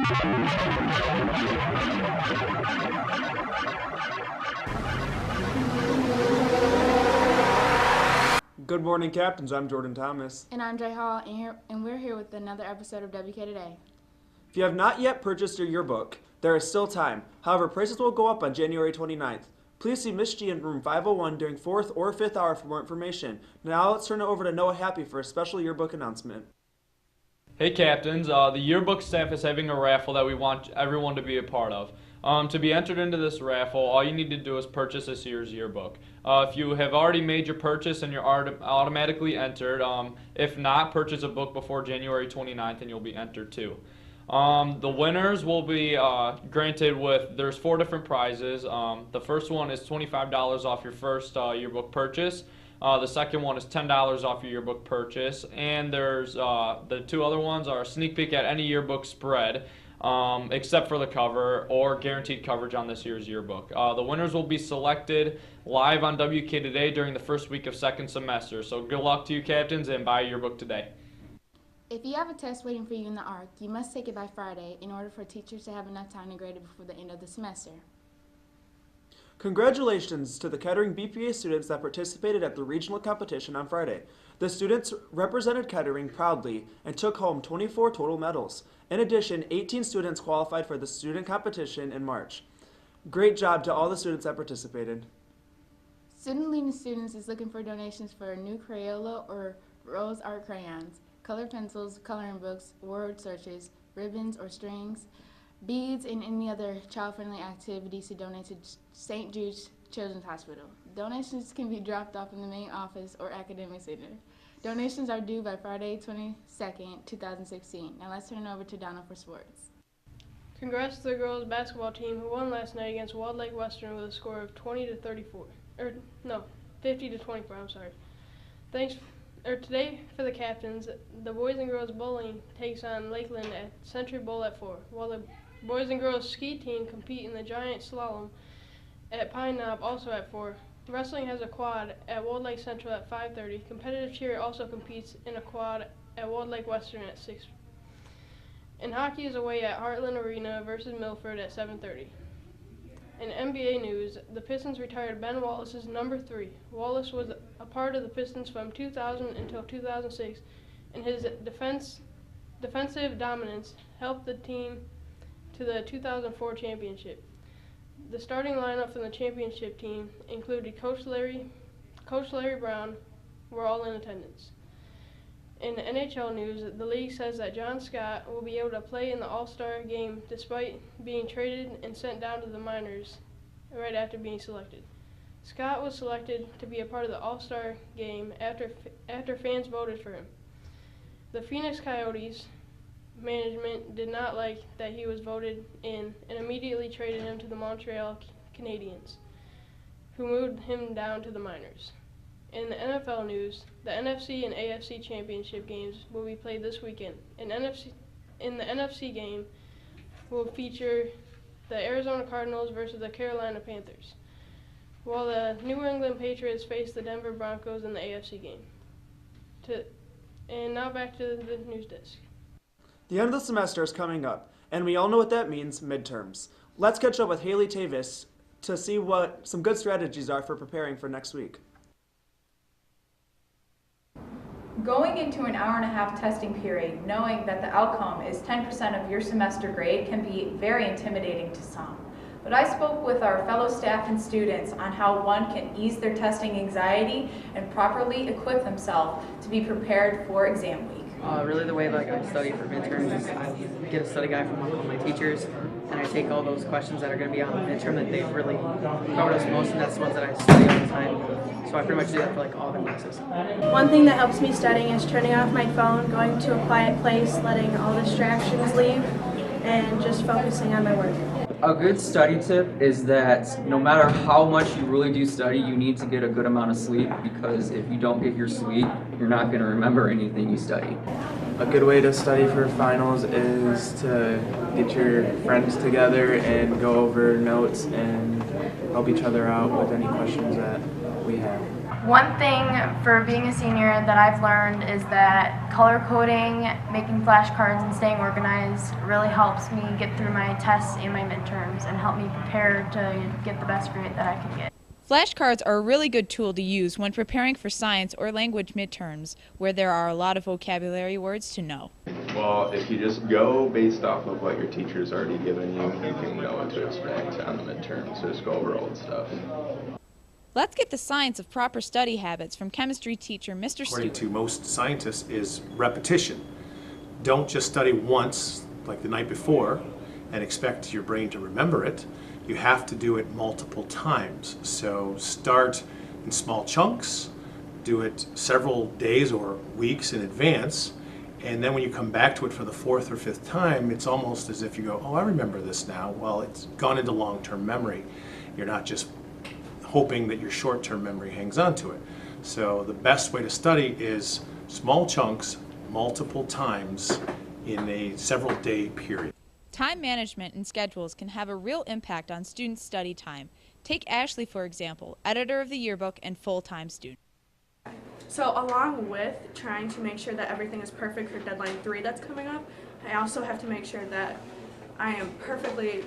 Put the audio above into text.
Good morning, Captains. I'm Jordan Thomas. And I'm Jay Hall, and we're here with another episode of WK Today. If you have not yet purchased your yearbook, there is still time. However, prices will go up on January 29th. Please see Miss G in room 501 during 4th or 5th hour for more information. Now let's turn it over to Noah Happy for a special yearbook announcement. Hey Captains, the yearbook staff is having a raffle that we want everyone to be a part of. To be entered into this raffle, all you need to do is purchase this year's yearbook. If you have already made your purchase and you're automatically entered, if not, purchase a book before January 29th and you'll be entered too. The winners will be granted there's 4 different prizes. The first one is $25 off your first yearbook purchase. The second one is $10 off your yearbook purchase. And there's the 2 other ones are a sneak peek at any yearbook spread, except for the cover, or guaranteed coverage on this year's yearbook. The winners will be selected live on WK Today during the first week of second semester. So good luck to you, Captains, and buy your yearbook today. If you have a test waiting for you in the ARC, you must take it by Friday in order for teachers to have enough time to grade it before the end of the semester. Congratulations to the Kettering BPA students that participated at the regional competition on Friday. The students represented Kettering proudly and took home 24 total medals. In addition, 18 students qualified for the student competition in March. Great job to all the students that participated. Student Leading Students is looking for donations for new Crayola or Rose Art crayons, color pencils, coloring books, word searches, ribbons or strings, beads, and any other child-friendly activities to donate to St. Jude's Children's Hospital. Donations can be dropped off in the main office or academic center. Donations are due by Friday, 22nd, 2016. Now let's turn it over to Donna for sports. Congrats to the girls basketball team who won last night against Walled Lake Western with a score of 50 to 24. I'm sorry. Today for the captains, the boys and girls bowling takes on Lakeland at Century Bowl at 4, while the boys and girls ski team compete in the giant slalom at Pine Knob also at 4. Wrestling has a quad at Walled Lake Central at 5:30. Competitive cheer also competes in a quad at Walled Lake Western at 6. And hockey is away at Heartland Arena versus Milford at 7:30. In NBA news, the Pistons retired Ben Wallace's number 3. Wallace was a part of the Pistons from 2000 until 2006, and his defensive dominance helped the team to the 2004 championship. The starting lineup from the championship team included Coach Larry Brown, were all in attendance. In NHL news, the league says that John Scott will be able to play in the All-Star game despite being traded and sent down to the minors right after being selected. Scott was selected to be a part of the All-Star game after fans voted for him. The Phoenix Coyotes management did not like that he was voted in and immediately traded him to the Montreal Canadiens, who moved him down to the minors. In the NFL news, the NFC and AFC championship games will be played this weekend. In the NFC game will feature the Arizona Cardinals versus the Carolina Panthers, while the New England Patriots face the Denver Broncos in the AFC game. And now back to the news desk. The end of the semester is coming up, and we all know what that means, midterms. Let's catch up with Haley Tavis to see what some good strategies are for preparing for next week. Going into an hour-and-a-half testing period, knowing that the outcome is 10% of your semester grade can be very intimidating to some. But I spoke with our fellow staff and students on how one can ease their testing anxiety and properly equip themselves to be prepared for exam week. Really the way I study for midterms is I get a study guide from one of my teachers, and I take all those questions that are going to be on the midterm that they've really covered us most, and that's the ones that I study all the time. So I pretty much do that for all the classes. One thing that helps me studying is turning off my phone, going to a quiet place, letting all distractions leave, and just focusing on my work. A good study tip is that no matter how much you really do study, you need to get a good amount of sleep, because if you don't get your sleep, you're not going to remember anything you study. A good way to study for finals is to get your friends together and go over notes and help each other out with any questions that we have. One thing for being a senior that I've learned is that color coding, making flashcards, and staying organized really helps me get through my tests and my midterms and help me prepare to get the best grade that I can get. Flashcards are a really good tool to use when preparing for science or language midterms, where there are a lot of vocabulary words to know. Well, if you just go based off of what your teacher's already given you, you can know what to expect on the midterms. Just go over old stuff. Let's get the science of proper study habits from chemistry teacher Mr. According Stewart. to most scientists is repetition. Don't just study once, like the night before, and expect your brain to remember it. You have to do it multiple times. So start in small chunks, do it several days or weeks in advance, and then when you come back to it for the 4th or 5th time, it's almost as if you go, oh, I remember this now. Well, it's gone into long-term memory. You're not just hoping that your short-term memory hangs on to it. So the best way to study is small chunks, multiple times in a several-day period. Time management and schedules can have a real impact on students' study time. Take Ashley, for example, editor of the yearbook and full-time student. So along with trying to make sure that everything is perfect for deadline 3 that's coming up, I also have to make sure that I am perfectly